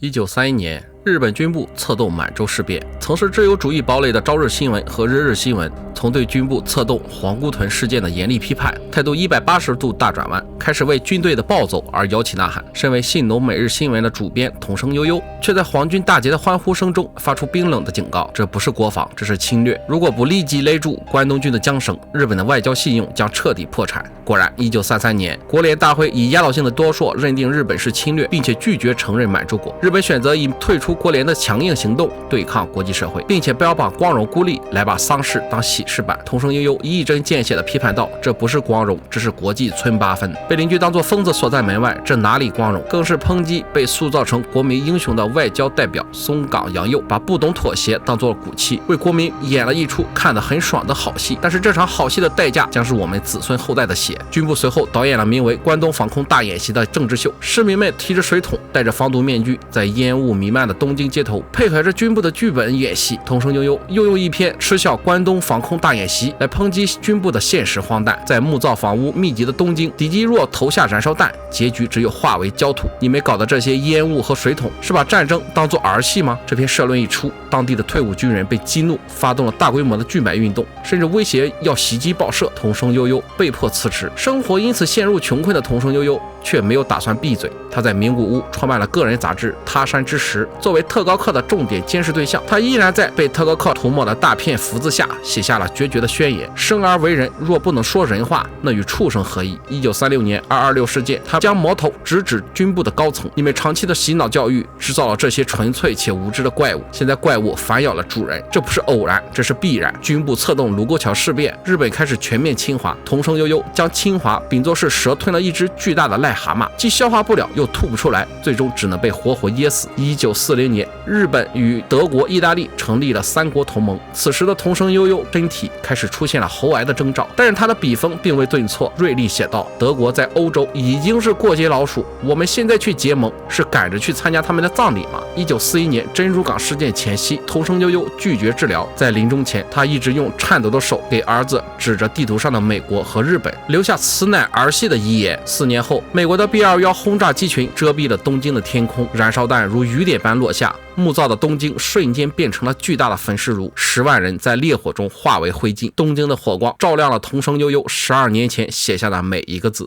1931年，日本军部策动满洲事变。曾是自由主义堡垒的朝日新闻和日日新闻，从对军部策动皇姑屯事件的严厉批判，态度180度大转弯，开始为军队的暴走而摇旗呐喊。身为信浓每日新闻的主编桐生悠悠，却在皇军大捷的欢呼声中发出冰冷的警告：这不是国防，这是侵略。如果不立即勒住关东军的缰绳，日本的外交信用将彻底破产。果然，1933年，国联大会以压倒性的多数认定日本是侵略，并且拒绝承认满洲国。日本选择以退出国联的强硬行动对抗国际社会，并且标榜光荣孤立来把丧事当喜事办。桐生悠悠一针见血地批判道：这不是光荣，这是国际村八分。被邻居当作疯子锁在门外，这哪里光荣？更是抨击被塑造成国民英雄的外交代表松冈洋右，把不懂妥协当作骨气，为国民演了一出看得很爽的好戏。但是这场好戏的代价将是我们子孙后代的血。军部随后导演了名为《关东防空大演习》的政治秀，市民们提着水桶，戴着防毒面具，在烟雾弥漫的东京街头，配合着军部的剧本演戏。桐生悠悠又用一篇嗤笑关东防空大演习来抨击军部的现实荒诞。在木造房屋密集的东京，敌机若投下燃烧弹，结局只有化为焦土。你们搞的这些烟雾和水桶，是把战争当作儿戏吗？这篇社论一出，当地的退伍军人被激怒，发动了大规模的拒买运动，甚至威胁要袭击报社。桐生悠悠被迫辞职，生活因此陷入穷困的桐生悠悠却没有打算闭嘴。他在名古屋创办了个人杂志《他山之石》，作为特高课的重点监视对象，他依然在被特高课涂抹的大片福字下写下了决绝的宣言：生而为人，若不能说人话，那与畜生何异？1936年226事件，他将矛头直指军部的高层，因为长期的洗脑教育制造了这些纯粹且无知的怪物。现在怪物反咬了主人，这不是偶然，这是必然。军部策动卢沟桥事变，日本开始全面侵华。桐生悠悠将侵华比作是蛇吞了一只巨大的癞蛤蟆，既消化不了又吐不出来，最终只能被活活噎死。1940年，日本与德国、意大利成立了三国同盟。此时的桐生悠悠身体开始出现了喉癌的征兆，但是他的笔锋并未顿挫，锐利写道：德国在欧洲已经是过街老鼠，我们现在去结盟是赶着去参加他们的葬礼吗？1941年珍珠港事件前夕，桐生悠悠拒绝治疗，在临终前，他一直用颤抖的手给儿子指着地图上的美国和日本，留下此乃儿戏的遗言。4年后，美国的 B-21轰炸机群遮蔽了东京的天空，燃烧弹如雨点般落下，木造的东京瞬间变成了巨大的焚尸炉，10万人在烈火中化为灰烬。东京的火光照亮了桐生悠悠12年前写下的每一个字。